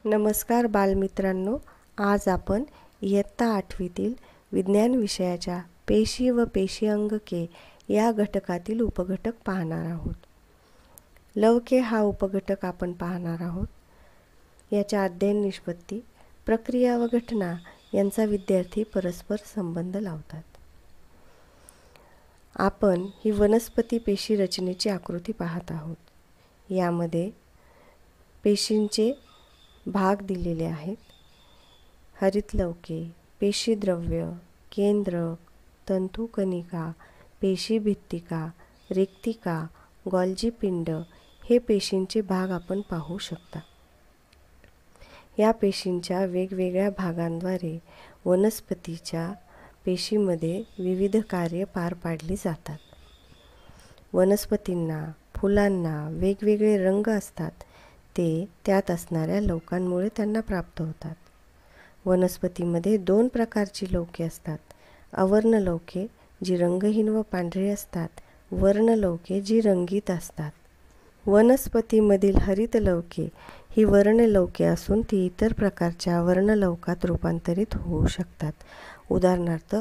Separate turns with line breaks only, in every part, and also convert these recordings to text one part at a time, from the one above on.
नमस्कार बालमित्रांनो, आज आपण इयत्ता 8वीतील विज्ञान विषयाच्या पेशी व पेशी अंगके या घटकातील उपघटक पाहणार आहोत. लवके हा उपघटक आपण पाहणार आहोत. याच्या अध्ययन, निष्पत्ती, प्रक्रिया व घटना यांचा विद्यार्थी परस्पर संबंध लावतात. आपण ही वनस्पती पेशी रचनेची आकृती पाहत आहोत. यामध्ये पेशींचे भाग दिलेले आहेत. हरितलवके, पेशीद्रव्य, केंद्रक, तंतुकणिका, पेशीभित्तिका, रिक्तिका, गोल्जी पिंड हे पेशींचे भाग आपण पाहू शकता. या पेशींच्या वेगवेगळ्या भागांद्वारे वनस्पतीच्या पेशीमध्ये विविध कार्य पार पाडली जातात. वनस्पतींना, फुलांना वेगवेगळे रंग असतात. ते त्यात असणाऱ्या लवकांमुळे त्यांना प्राप्त होतात. वनस्पतीमध्ये 2 प्रकारची लवके असतात. अवर्णलवके जी रंगहीन व पांढरी असतात, वर्णलवके जी रंगीत असतात. वनस्पतीमधील हरितलवके ही वर्णलवके असून ती इतर प्रकारच्या वर्णलवकात रूपांतरित होऊ शकतात. उदाहरणार्थ,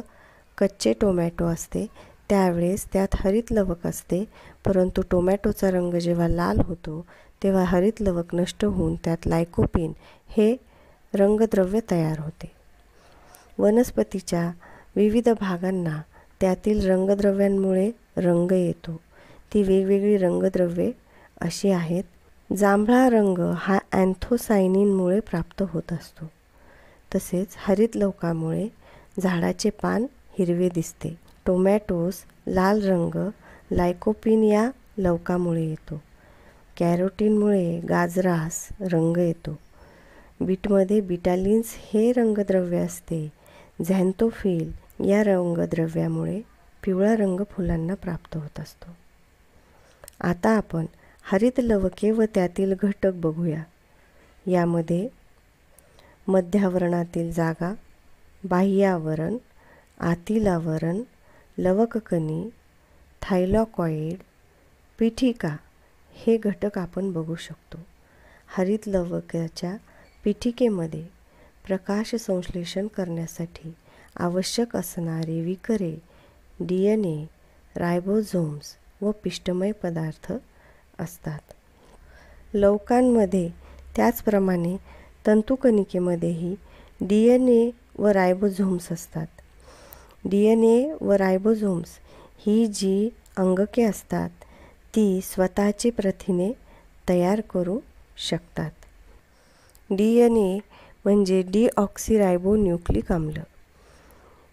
कच्चे टोमॅटो असते त्यावेळेस त्यात हरितलवक असते, परंतु टोमॅटोचा रंग जेव्हा लाल होतो तेव्हा हरितलवक नष्ट होऊन त्यात लायकोपीन हे रंगद्रव्य तयार होते. वनस्पतीच्या विविध भागांना त्यातील रंगद्रव्यांमुळे रंग येतो. ती वेगवेगळी रंगद्रव्ये अशी आहेत. जांभळा रंग हा अँथोसायनिनमुळे प्राप्त होत असतो. तसेच हरितलवकामुळे झाडाचे पान हिरवे दिसते. टोमॅटोस लाल रंग लायकोपीन या लवकामुळे येतो. कॅरोटीनमुळे गाजरास रंग येतो. बीटमध्ये बिटालिन्स हे रंगद्रव्य असते. झॅन्थोफिल या रंगद्रव्यामुळे पिवळा रंग फुलांना प्राप्त होत असतो. आता आपण हरितलवके व त्यातील घटक बघूया. यामध्ये मध्यावरणातील जागा, बाह्य आवरण, आतील आवरण, लवककणी, थायलॉकॉइड, पीठिका हे घटक आपण बघू शकतो. हरितलवकाच्या पीठिकेमध्ये प्रकाश संश्लेषण करण्यासाठी आवश्यक असणारी विकरे, DNA, रायबोझोम्स व पिष्टमय पदार्थ असतात. लवकांमध्ये त्याचप्रमाणे तंतुकणिकेमध्येही DNA व रायबोझोम्स असतात. DNA व रायबोझोम्स ही जी अंगके असतात ती स्वतःचे प्रथिने तयार करू शकतात. DNA म्हणजे डीऑक्सिरायबोन्यूक्लिक आम्ल.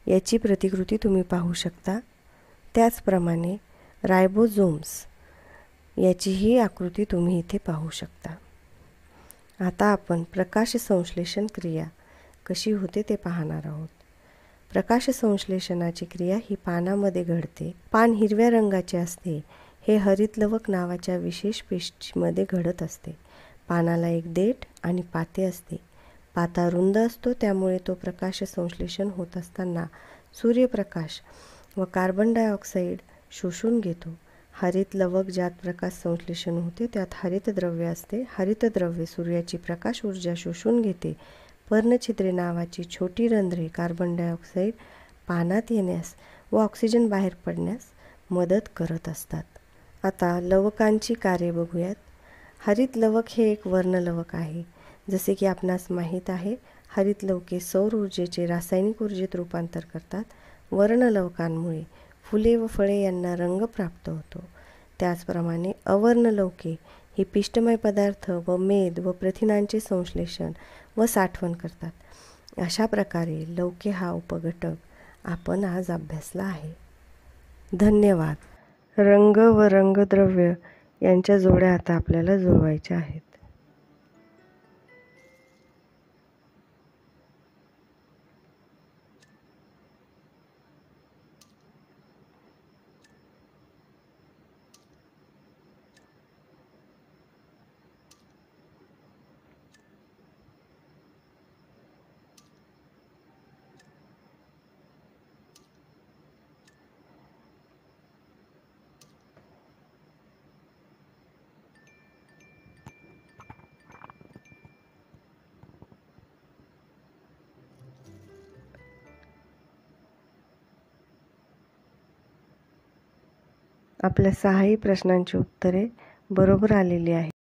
याची प्रतिकृती तुम्ही पाहू शकता. त्याचप्रमाणे रायबोझोम्स याचीही आकृती तुम्ही इथे पाहू शकता. आता आपण प्रकाश संश्लेषण क्रिया कशी होते ते पाहणार आहोत. प्रकाश संश्लेषणाची क्रिया ही पानामध्ये घडते. पान हिरव्या रंगाचे असते. हे हरितलवक नावाच्या विशेष पेशीमध्ये घडत असते. पानाला एक देठ आणि पाते असते. पाता रुंद असतो, त्यामुळे तो प्रकाश संश्लेषण होत असताना सूर्यप्रकाश व कार्बन डायऑक्साईड शोषून घेतो. हरितलवक ज्यात प्रकाश संश्लेषण होते त्यात हरितद्रव्य असते. हरितद्रव्य सूर्याची प्रकाश ऊर्जा शोषून घेते. पर्णछिद्रे नावाची छोटी रंध्रे कार्बन डायऑक्साईड पानात येण्यास व ऑक्सिजन बाहेर पडण्यास मदत करत असतात. आता लवकांची कार्ये बघूयात. हरितलवक हे एक वर्णलवक आहे. जसे की आपणास माहीत आहे, हरितलवके सौर ऊर्जेचे रासायनिक ऊर्जेत रूपांतर करतात. वर्णलवकांमुळे फुले व फळे यांना रंग प्राप्त होतो. त्याचप्रमाणे अवर्णलवके ही पिष्टमय पदार्थ व मेद व प्रथिनांचे संश्लेषण व साठवण करतात. अशा प्रकारे लवके हा उपघटक आपण आज अभ्यासला आहे. धन्यवाद. रंग व रंगद्रव्य यांच्या जोड्या आता आपल्याला जुळवायच्या आहेत. आपल्या 6ही प्रश्नांची उत्तरे बरोबर आलेली आहेत.